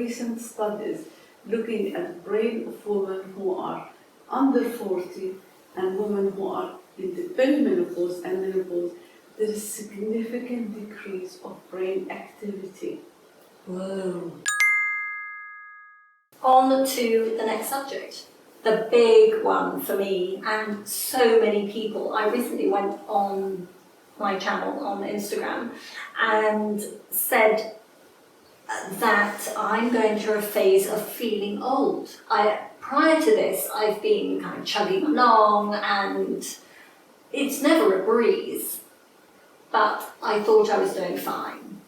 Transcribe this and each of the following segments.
Recent studies looking at the brain of women who are under 40 and women who are in the perimenopause and menopause, there is significant decrease of brain activity. Whoa. On to the next subject, the big one for me and so many people. I recently went on my channel on Instagram and said that I'm going through a phase of feeling old. Prior to this, I've been kind of chugging along and it's never a breeze, but I thought I was doing fine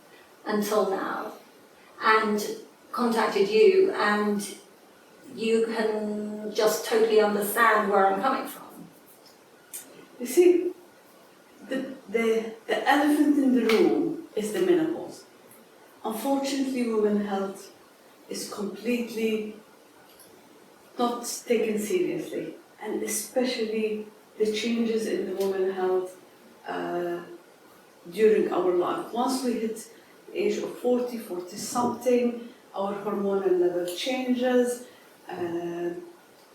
until now. And contacted you, and you can just totally understand where I'm coming from. You see, the elephant in the room is the menopause. Unfortunately, women's health is completely not taken seriously, and especially the changes in the women's health during our life. Once we hit the age of 40 something, our hormonal level changes.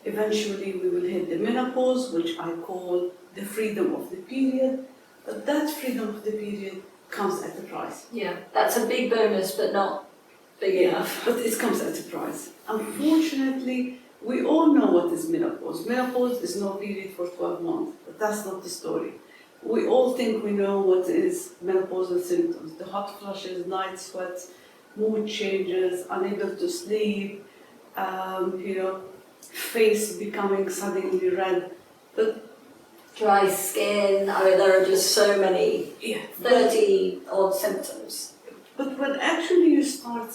Eventually we will hit the menopause, which I call the freedom of the period. But that freedom of the period comes at a price. Yeah, that's a big bonus, but not big enough. But it comes at a price. Unfortunately, we all know what is menopause. Menopause is no period for 12 months, but that's not the story. We all think we know what is menopausal symptoms: the hot flushes, night sweats, mood changes, unable to sleep, face becoming suddenly red. But dry skin, I mean, there are just so many 30 odd symptoms. But when actually you start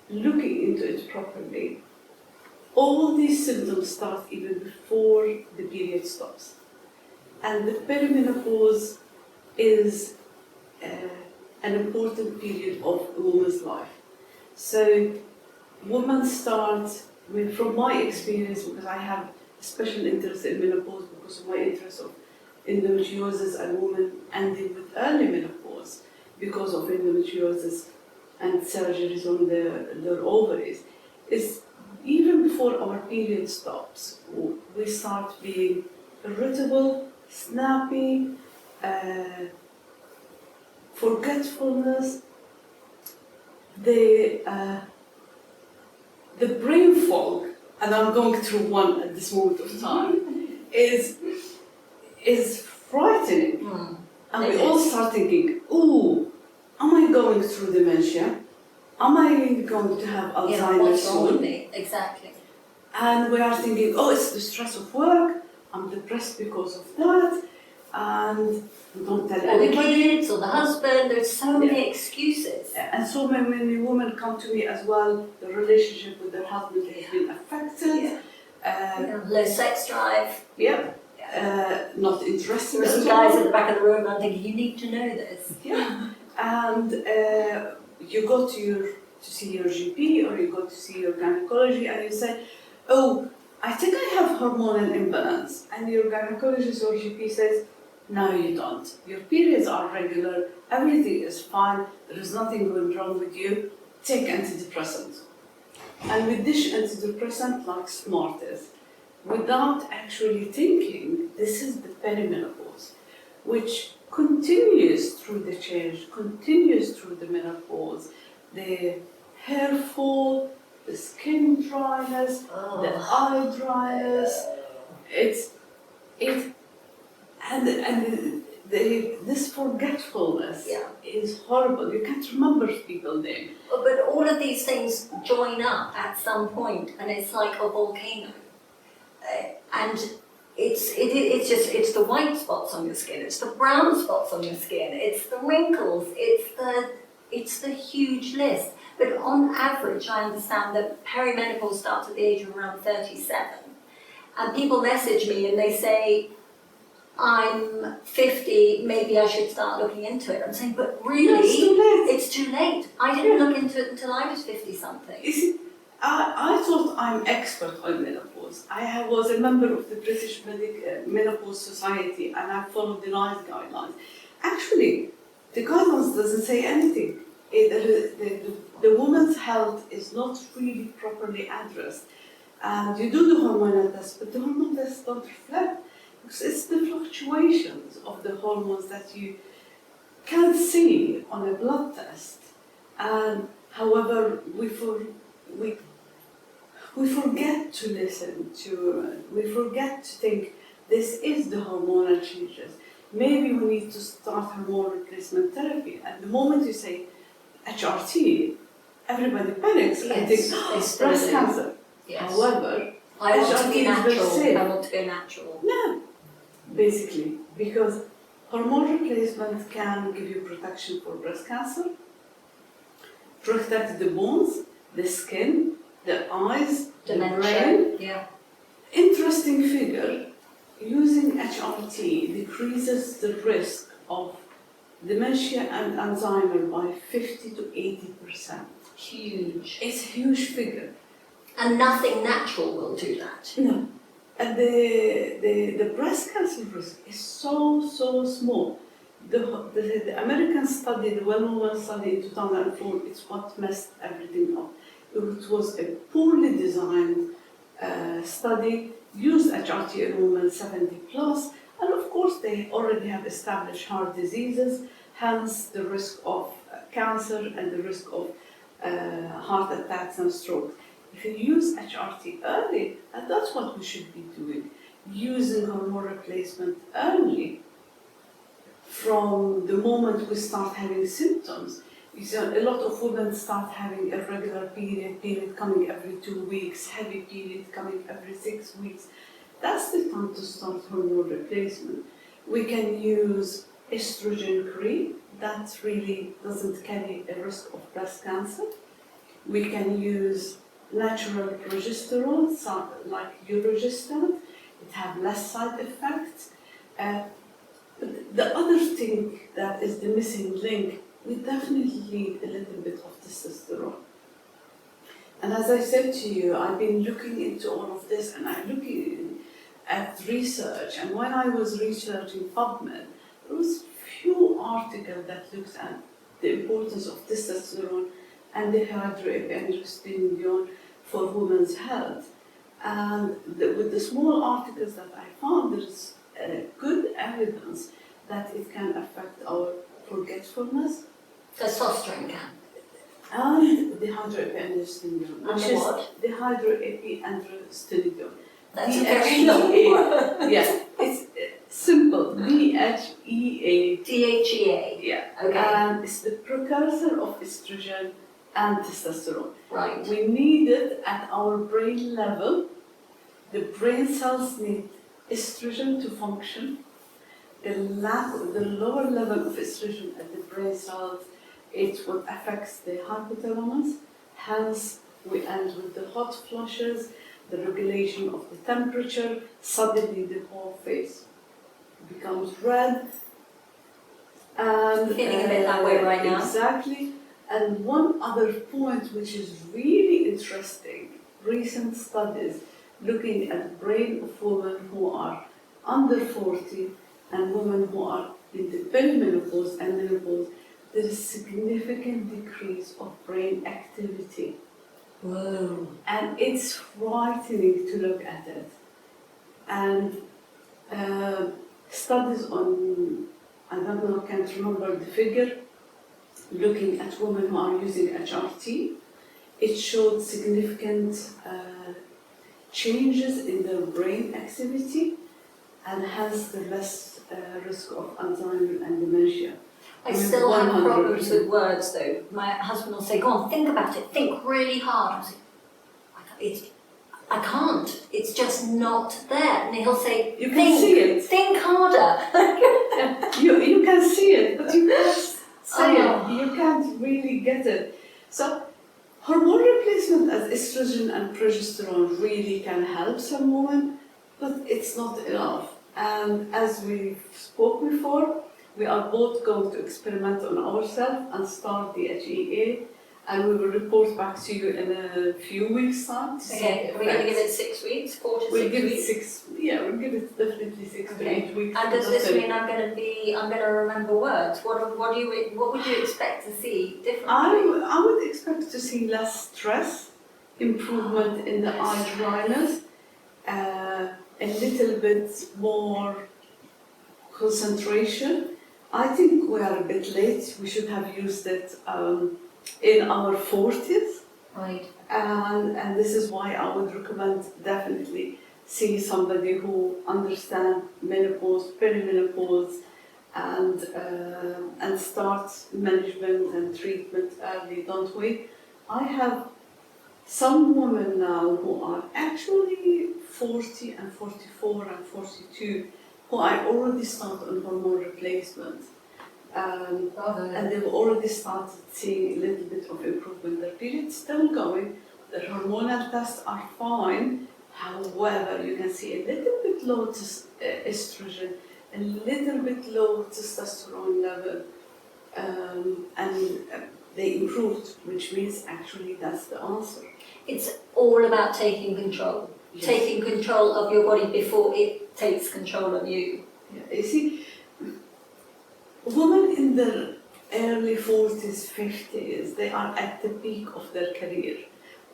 looking into it properly, all these symptoms start even before the period stops. And the perimenopause is an important period of a woman's life. So women start, from my experience, because I have a special interest in menopause because of my interest of endometriosis and women ending with early menopause because of endometriosis and surgeries on their ovaries, is even before our period stops, we start being irritable, snappy, forgetfulness. The brain fog, and I'm going through one at this moment of time, is frightening. And we all start thinking, ooh, am I going through dementia? Am I going to have Alzheimer's what's wrong with soon? me? Exactly. And we are thinking, oh, it's the stress of work, I'm depressed because of that, and we don't tell Or the anybody. kids, or the husband, there's so many excuses. And so many women come to me as well, the relationship with their husband has been affected. Low sex drive. Not interested. There are some guys at the back of the room, and I'm thinking, you need to know this. And you go to see your GP or you go to see your gynecologist and you say, oh, I think I have hormonal imbalance. And your gynecologist or GP says, no, you don't. Your periods are regular, everything is fine, there is nothing going wrong with you, take antidepressant. And with this antidepressant, like Smartest, without actually thinking, this is the perimenopause, which continues through the change, continues through the menopause, the hair fall, the skin dryness, the eye dryness. This forgetfulness is horrible. You can't remember people's names. But all of these things join up at some point, and it's like a volcano. And it's the white spots on your skin, it's the brown spots on your skin, it's the wrinkles, it's the huge list. But on average, I understand that perimenopause starts at the age of around 37. And people message me and they say, I'm 50, maybe I should start looking into it. I'm saying, but really, no, it's too late. It's too late. I didn't look into it until I was 50-something. You see, I thought I'm expert on menopause. I was a member of the British Menopause Society and I followed the NICE guidelines. Actually, the guidelines doesn't say anything. The the woman's health is not really properly addressed. And you do the hormonal test, but the hormone tests don't reflect, because it's the fluctuations of the hormones that you can't see on a blood test. And however, we forget to listen to, we forget to think this is the hormonal changes. Maybe we need to start hormone replacement therapy. And the moment you say HRT, everybody panics and thinks, breast cancer. Yes. However, I want to HRT be is very natural. safe. I want to go natural. No, basically, because hormone replacement can give you protection for breast cancer, protect the bones, the skin, the eyes, Dementia. the brain. Yeah. Interesting figure, using HRT decreases the risk of dementia and Alzheimer by 50 to 80%. Huge. It's a huge figure. And nothing natural will do that. No. And the breast cancer risk is so small. The American study, the well-known study in 2004, it's what messed everything up. It was a poorly designed study, used HRT in women 70 plus, and of course they already have established heart diseases, hence the risk of cancer and the risk of heart attacks and stroke. If you use HRT early, and that's what we should be doing, using hormone replacement early, from the moment we start having symptoms. You see, a lot of women start having irregular period coming every 2 weeks, heavy period coming every 6 weeks. That's the time to start hormone replacement. We can use estrogen cream, that really doesn't carry a risk of breast cancer. We can use natural progesterone, like Eurogestant. It has less side effects. The other thing that is the missing link, we definitely need a little bit of testosterone. And as I said to you, I've been looking into all of this, and I'm looking at research. And when I was researching PubMed, there was few articles that looked at the importance of testosterone and dehydroepiandrosterone for women's health. And with the small articles that I found, there is good evidence that it can affect our forgetfulness. Testosterone can. And dehydroepiandrosterone. And the what? Dehydroepiandrosterone. That's a very long word. Yeah, it's simple. DHEA. DHEA. Yeah. Okay. And it's the precursor of estrogen and testosterone. Right. We need it at our brain level. The brain cells need estrogen to function. The lower level of estrogen at the brain cells, it's what affects the hypothalamus. Hence, we end with the hot flushes, the regulation of the temperature. Suddenly, the whole face becomes red. And Feeling a bit that way right now. Exactly. And one other point which is really interesting, recent studies looking at the brain of women who are under 40 and women who are in the perimenopause and menopause, there is significant decrease of brain activity. Whoa. And it's frightening to look at it. And studies on, I don't know, I can't remember the figure, looking at women who are using HRT, it showed significant changes in their brain activity and hence the less risk of Alzheimer and dementia. I still have 100%. problems with words though. My husband will say, go on, think about it, think really hard. I say, I can't, it's just not there. And he'll say, You can see it. Think harder. You can see it, but you can't say Oh. it. You can't really get it. So hormone replacement as estrogen and progesterone really can help some women, but it's not enough. And as we spoke before, we are both going to experiment on ourselves and start DHEA and we will report back to you in a few weeks' time. To see Okay, the we're going to give effects. it 6 weeks, 4 to 6 We'll give it weeks. 6. Yeah, we'll give it definitely 6 to Okay. 8 weeks. And does this Nothing. mean I'm going to remember words? What would you expect to see differently? I would expect to see less stress, improvement in the eye dryness, a little bit more concentration. I think we are a bit late. We should have used it in our 40s. Right. And this is why I would recommend definitely see somebody who understands menopause, perimenopause, and start management and treatment early, don't we? I have some women now who are actually 40 and 44 and 42 who I already start on hormone replacement. And they've already started seeing a little bit of improvement. Their period's still going, their hormonal tests are fine, however, you can see a little bit low estrogen, a little bit low testosterone level, and they improved, which means actually that's the answer. It's all about taking control. Yes. Taking control of your body before it takes control of you. Yeah, you see, women in their early 40s, 50s, they are at the peak of their career,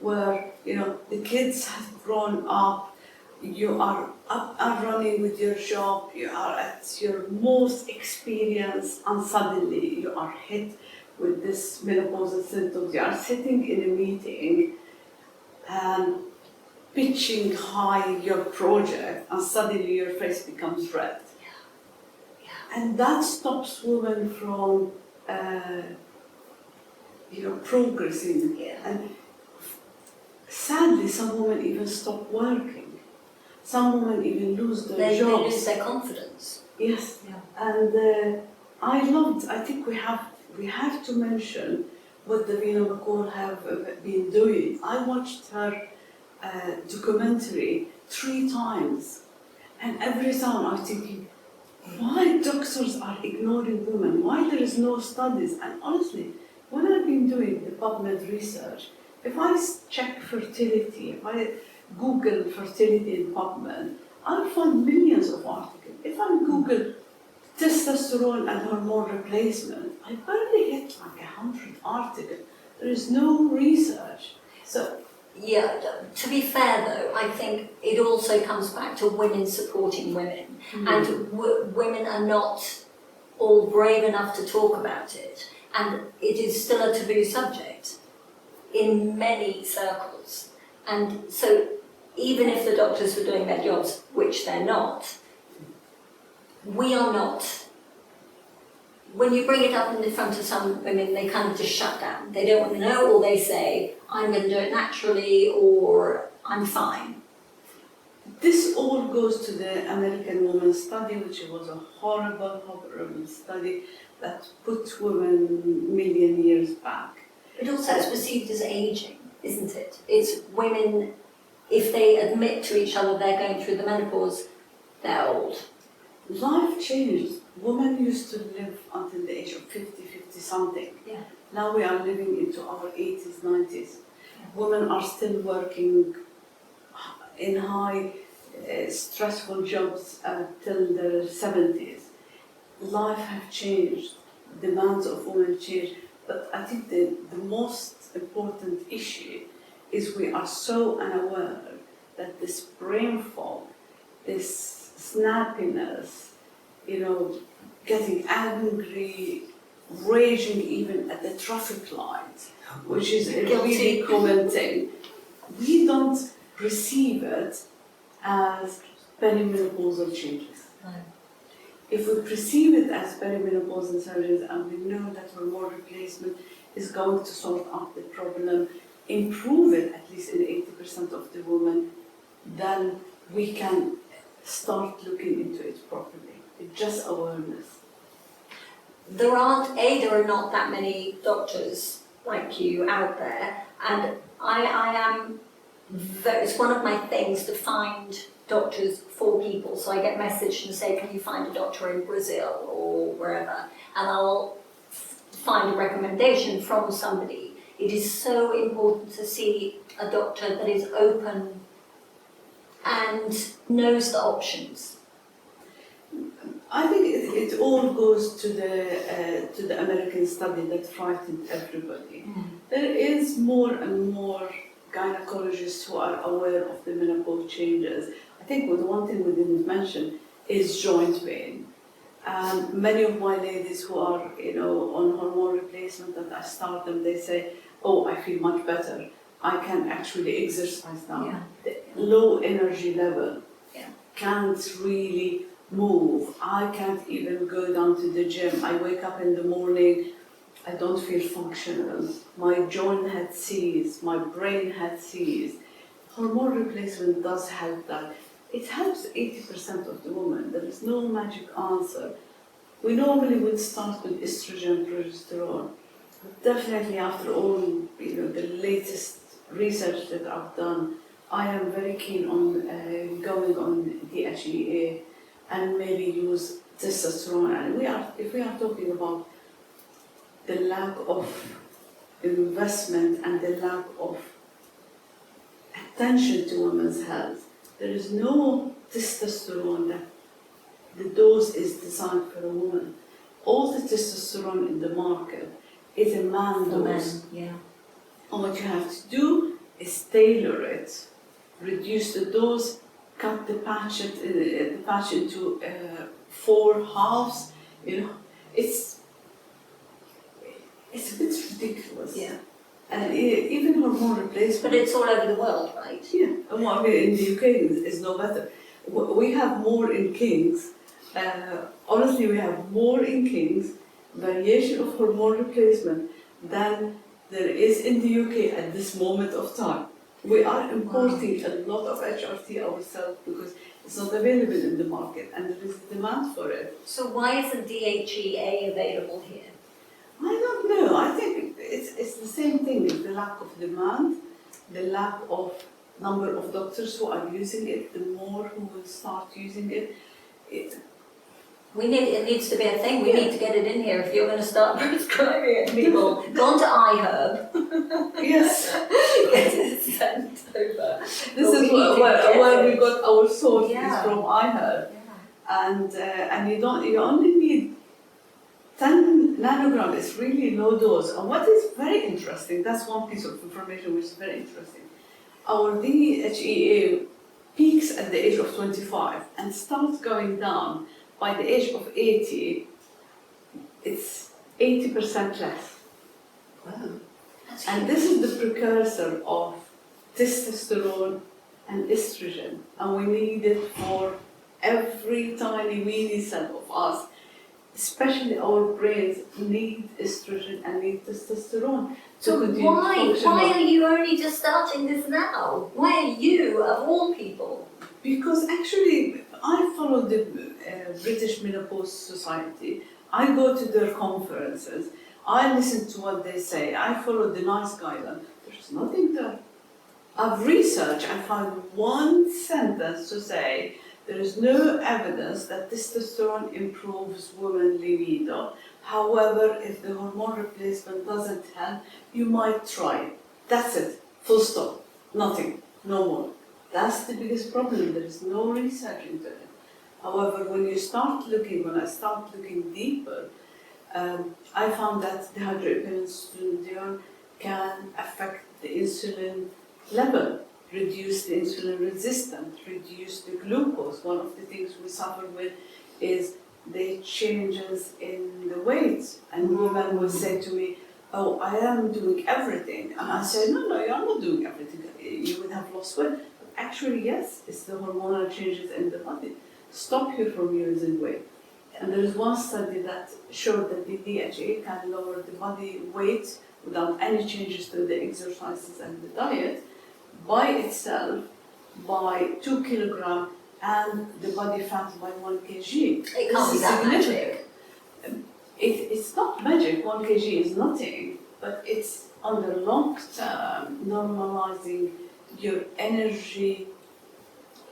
where, you know, the kids have grown up, you are up and running with your job, you are at your most experience, and suddenly you are hit with this menopausal symptoms. You are sitting in a meeting and pitching high your project, and suddenly your face becomes red. And that stops women from, progressing. Yeah. And sadly, some women even stop working. Some women even lose their They jobs. lose their confidence. Yes. Yeah. And I think we have to mention what Davina McCall have been doing. I watched her documentary 3 times, and every time I'm thinking, why doctors are ignoring women? Why there is no studies? And honestly, when I've been doing the PubMed research, if I check fertility, if I Google fertility in PubMed, I'll find millions of articles. If I Google testosterone and hormone replacement, I barely hit like 100 articles. There is no research. So, Yeah, to be fair though, I think it also comes back to women supporting women. And women are not all brave enough to talk about it. And it is still a taboo subject in many circles. And so even if the doctors were doing their jobs, which they're not, we are not. When you bring it up in front of some women, they kind of just shut down. They don't want to know, or they say, I'm going to do it naturally, or I'm fine. this all goes to the American Woman Study, which was a horrible, horrible study that put women million years back. It also is perceived as aging, isn't it? It's women, if they admit to each other they're going through the menopause, they're old. Life changed. Women used to live until the age of 50, 50 something. Yeah. Now we are living into our 80s, 90s. Women are still working in high stressful jobs till their 70s. Life have changed, demands of women change, but I think the most important issue is we are so unaware that this brain fog, this snappiness, getting angry, raging even at the traffic lights, which is a really common thing. We don't perceive it as perimenopausal changes. No. If we perceive it as perimenopausal changes and we know that hormone replacement is going to sort out the problem, improve it at least in 80% of the women, then we can start looking into it properly. It's just awareness. There are not that many doctors like you out there, and it's one of my things to find doctors for people. So I get messaged and say, can you find a doctor in Brazil or wherever? And I'll find a recommendation from somebody it is so important to see a doctor that is open and knows the options. I think it all goes to the American study that frightened everybody. There is more and more gynecologists who are aware of the menopause changes. I think the one thing we didn't mention is joint pain. Many of my ladies who are, on hormone replacement, and I start them, they say, "Oh, I feel much better. I can actually exercise now." Yeah. The low energy level, Yeah. can't really move. I can't even go down to the gym. I wake up in the morning, I don't feel functional. My joint had seized, my brain had seized. Hormone replacement does help that. It helps 80% of the women. There is no magic answer. We normally would start with estrogen, progesterone. But definitely after all, the latest research that I've done, I am very keen on going on DHEA and maybe use testosterone. And if we are talking about the lack of investment and the lack of attention to women's health, there is no testosterone that the dose is designed for a woman. All the testosterone in the market is a man dose. Yeah. And what you have to do is tailor it, reduce the dose, cut the patch into 4 halves. It's a bit ridiculous. Yeah. And even hormone replacement. But it's all over the world, right? Yeah, and what in the UK is no better. We have more in Kings. Honestly, we have more in Kings variation of hormone replacement than there is in the UK at this moment of time. We are importing a lot of HRT ourselves because it's not available in the market and there is a demand for it. So why isn't DHEA available here? I don't know. I think it's the same thing. It's the lack of demand, the lack of number of doctors who are using it, the more who will start using it. It needs to be a thing. We need to get it in here if you're going to start prescribing it to people. Go on to iHerb. Yes. Get it sent over. This is where we got our source, Yeah. is from iHerb. Yeah. And you only need 10 nanograms. It's really low dose. And what is very interesting, that's one piece of information which is very interesting. Our DHEA peaks at the age of 25 and starts going down. By the age of 80, it's 80% less. Wow. And this is the precursor of testosterone and estrogen. And we need it for every tiny weeny cell of us. Especially our brains need estrogen and need testosterone. So why are you only just starting this now? Why are you, of all people? Because actually, I follow the British Menopause Society. I go to their conferences. I listen to what they say. I follow the NICE guideline. There's nothing there. I've researched and found one sentence to say there is no evidence that testosterone improves women's libido. However, if the hormone replacement doesn't help, you might try it. That's it. Full stop. Nothing. No more. That's the biggest problem. There is no research into it. However, when I start looking deeper, I found that the hydroepiandrosterone can affect the insulin level, reduce the insulin resistance, reduce the glucose. One of the things we suffer with is the changes in the weight. And women will say to me, "Oh, I am doing everything." And I say, no, you're not doing everything. You would have lost weight. But actually, yes, it's the hormonal changes in the body. Stop you from losing weight. And there is one study that showed that the DHEA can lower the body weight without any changes to the exercises and the diet by itself by 2 kilograms and the body fat by 1 kg. It can't be that magic. It's not magic, 1 kg is nothing, but it's on the long term normalizing your energy,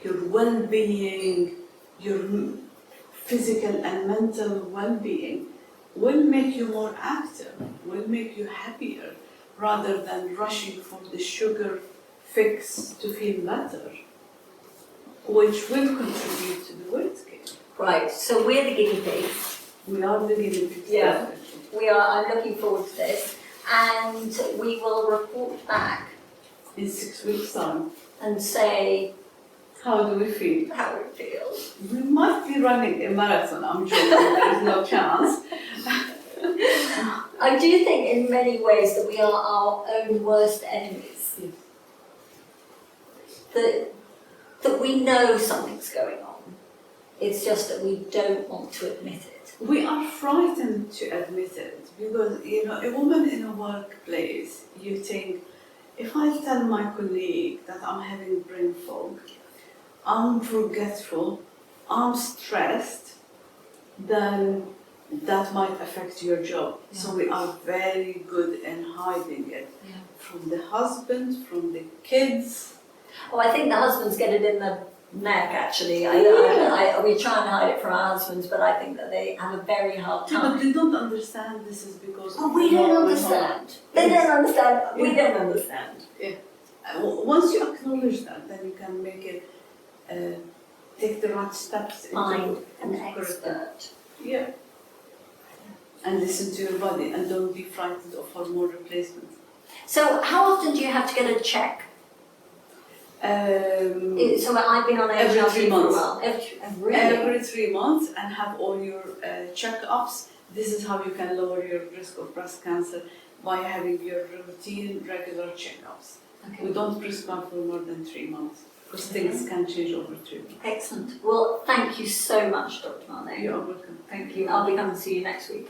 your well-being, your physical and mental well-being will make you more active, will make you happier, rather than rushing for the sugar fix to feel better, which will contribute to the weight gain. Right, so we're the guinea pigs. We are the guinea pigs. Yeah. Definitely. We are, I'm looking forward to this. And we will report back In 6 weeks' time. and say How do we feel? how it feels. We might be running a marathon, I'm joking, there is no chance. I do think in many ways that we are our own worst enemies. Yes. That we know something's going on. It's just that we don't want to admit it. We are frightened to admit it because, you know, a woman in a workplace, you think, if I tell my colleague that I'm having brain fog, I'm forgetful, I'm stressed, then that might affect your job. Yeah. So we are very good in hiding it Yeah. from the husband, from the kids. Oh, I think the husbands get it in the neck actually. We try and hide it from our husbands, but I think that they have a very hard Yeah, but time. they don't understand this is because Oh, we don't hormonal. understand. They don't understand. We Yeah. don't understand. Once you acknowledge that, then you can make it, take the right steps Find an into correct it. expert. Yeah. And listen to your body and don't be frightened of hormone replacement. So how often do you have to get a check? So I've been on Every HRT 3 for a months. while. Really? Every 3 months and have all your checkups. This is how you can lower your risk of breast cancer by having your routine, regular checkups. Okay. We don't prescribe for more than 3 months because things can change over 3 months. Excellent. Well, thank you so much, Dr. Marlain. You are welcome. Thank you. I'll be coming to see you next week.